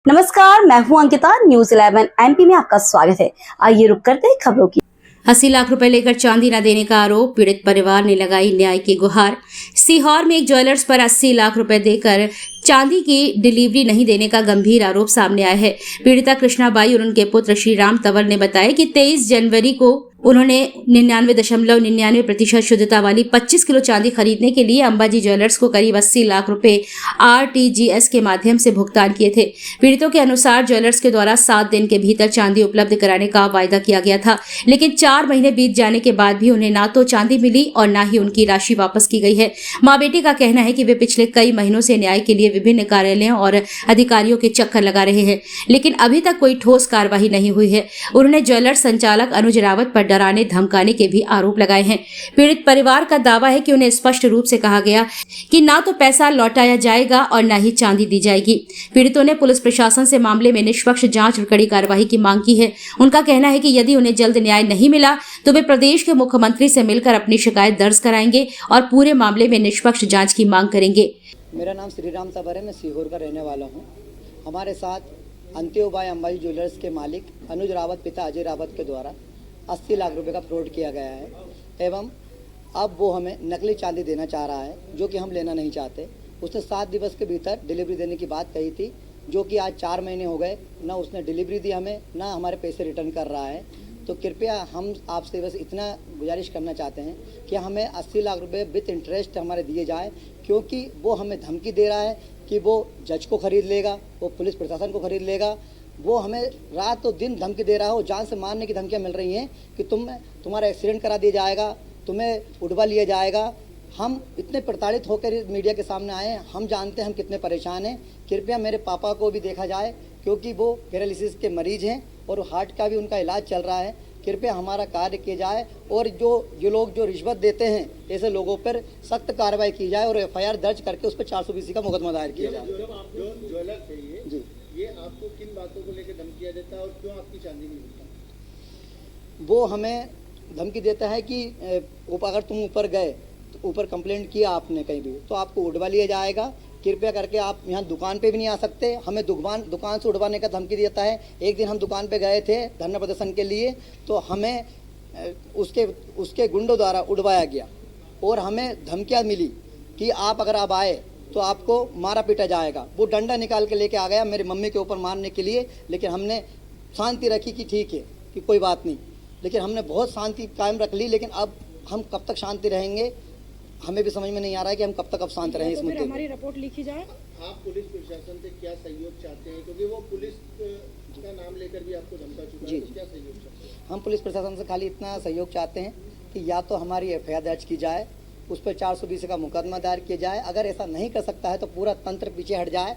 नमस्कार, मैं हूं अंकिता। न्यूज़ 11 एमपी में आपका स्वागत है। आइए रुक करते हैं खबरों की। 80 लाख रुपए लेकर चांदी न देने का आरोप, पीड़ित परिवार ने लगाई न्याय की गुहार। सीहोर में एक ज्वेलर्स पर 80 लाख रुपए देकर चांदी की डिलीवरी नहीं देने का गंभीर आरोप सामने आया है। पीड़िता कृष्णाबाई और उनके पुत्र श्री राम तंवर ने बताया कि 23 जनवरी को उन्होंने 99.99% शुद्धता वाली 25 किलो चांदी खरीदने के लिए अंबाजी ज्वेलर्स को करीब 80 लाख रुपए आरटीजीएस के माध्यम से भुगतान किए थे। पीड़ितों के अनुसार ज्वेलर्स के द्वारा 7 दिन के भीतर चांदी उपलब्ध कराने का वायदा किया गया था, लेकिन 4 महीने बीत जाने के बाद भी उन्हें ना तो चांदी मिली और ना ही उनकी राशि वापस की गई है। मां बेटी का कहना है कि वे पिछले कई महीनों से न्याय के लिए विभिन्न कार्यालयों और अधिकारियों के चक्कर लगा रहे हैं, लेकिन अभी तक कोई ठोस कार्रवाई नहीं हुई है। उन्होंने ज्वेलर्स संचालक अनुज रावत पर डराने धमकाने के भी आरोप लगाए हैं। पीड़ित परिवार का दावा है कि उन्हें स्पष्ट रूप से कहा गया कि ना तो पैसा लौटाया जाएगा और ना ही चांदी दी जाएगी। पीड़ितों ने पुलिस प्रशासन से मामले में निष्पक्ष जांच और कड़ी कार्रवाई की मांग की है। उनका कहना है कि यदि उन्हें जल्द न्याय नहीं मिला तो वे प्रदेश के मुख्यमंत्री से मिलकर अपनी शिकायत दर्ज कराएंगे और पूरे मामले में निष्पक्ष जांच की मांग करेंगे। मेरा नाम श्री राम तंवर है, मैं सीहोर का रहने वाला हूँ। हमारे साथ अंत्योबाई अंबाजी ज्वेलर्स के मालिक अनुज रावत पिता अजय रावत के द्वारा 80 लाख रुपए का फ्रॉड किया गया है एवं अब वो हमें नकली चांदी देना चाह रहा है, जो कि हम लेना नहीं चाहते। उसने 7 दिवस के भीतर डिलीवरी देने की बात कही थी, जो कि आज 4 महीने हो गए, ना उसने डिलीवरी दी हमें, ना हमारे पैसे रिटर्न कर रहा है। तो कृपया हम आपसे बस इतना गुजारिश करना चाहते हैं कि हमें 80 लाख रुपए विथ इंटरेस्ट हमारे दिए जाए, क्योंकि वो हमें धमकी दे रहा है कि वो जज को खरीद लेगा, वो पुलिस प्रशासन को खरीद लेगा। वो हमें रात और दिन धमकी दे रहा है और जान से मारने की धमकियां मिल रही हैं कि तुम्हारा एक्सीडेंट करा दिया जाएगा, तुम्हें उड़वा लिया जाएगा। हम इतने प्रताड़ित होकर मीडिया के सामने आए हैं, हम जानते हैं हम कितने परेशान हैं। कृपया मेरे पापा को भी देखा जाए, क्योंकि वो पैरालिसिस के मरीज हैं और हार्ट का भी उनका इलाज चल रहा है। कृपया हमारा कार्य किया जाए और जो लोग जो रिश्वत देते हैं ऐसे लोगों पर सख्त कार्रवाई की जाए और एफआईआर दर्ज करके उस पर 420 का मुकदमा दायर किया जाए। जी, ये आपको किन बातों को लेकर धमकियां देता है और क्यों आपकी चांदी नहीं मिलता? वो हमें धमकी देता है कि अगर तुम ऊपर गए, तो ऊपर कंप्लेंट किया आपने कहीं भी, तो आपको उड़वा लिया जाएगा। कृपया करके आप यहाँ दुकान पे भी नहीं आ सकते। हमें दुकान से उड़वाने का धमकी देता है। एक दिन हम दुकान पे गए थे धरना प्रदर्शन के लिए, तो हमें उसके गुंडों द्वारा उड़वाया गया और हमें धमकियाँ मिली कि आप अगर आप आए तो आपको मारा पीटा जाएगा। वो डंडा निकाल के लेके आ गया मेरी मम्मी के ऊपर मारने के लिए, लेकिन हमने शांति रखी कि ठीक है कि कोई बात नहीं, लेकिन हमने बहुत शांति कायम रख ली। लेकिन अब हम कब तक शांति रहेंगे, हमें भी समझ में नहीं आ रहा है कि हम कब तक अब शांत रहें इस मुद्दे पर। हमारी रिपोर्ट लिखी जाए। आप पुलिस प्रशासन से क्या सहयोग चाहते हैं, क्योंकि वो पुलिस का नाम लेकर भी आपको धमका चुका है, तो क्या सहयोग चाहते हैं? हम पुलिस प्रशासन से खाली इतना सहयोग चाहते हैं कि या तो हमारी एफआईआर दर्ज की जाए, उस पर 420 का मुकदमा दायर किया जाए। अगर ऐसा नहीं कर सकता है तो पूरा तंत्र पीछे हट जाए,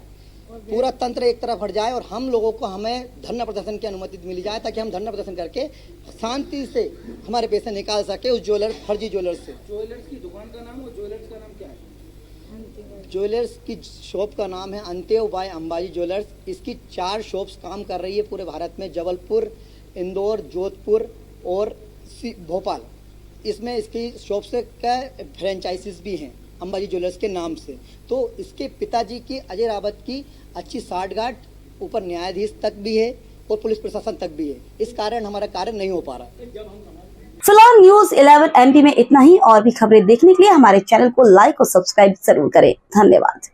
पूरा तंत्र एक तरफ हट जाए और हम लोगों को हमें धरना प्रदर्शन की अनुमति मिली जाए, ताकि हम धरना प्रदर्शन करके शांति से हमारे पैसे निकाल सके उस फर्जी ज्वेलर्स से। ज्वेलर्स की दुकान का नाम और ज्वेलर्स का नाम क्या है? ज्वेलर्स की शॉप का नाम है अंत्योबाई अंबाजी ज्वेलर्स। इसकी 4 शॉप्स काम कर रही है पूरे भारत में, जबलपुर, इंदौर, जोधपुर और भोपाल। इसमें इसकी शॉप से का फ्रेंचाइजीज भी हैं अंबाजी ज्वेलर्स के नाम से। तो इसके पिताजी की अजय रावत की अच्छी साठगांठ ऊपर न्यायाधीश तक भी है और पुलिस प्रशासन तक भी है। इस कारण हमारा कार्य नहीं हो पा रहा है। फिलहाल न्यूज़ 11 एमपी में इतना ही। और भी खबरें देखने के लिए हमारे चैनल को लाइक और सब्सक्राइब जरूर करें। धन्यवाद।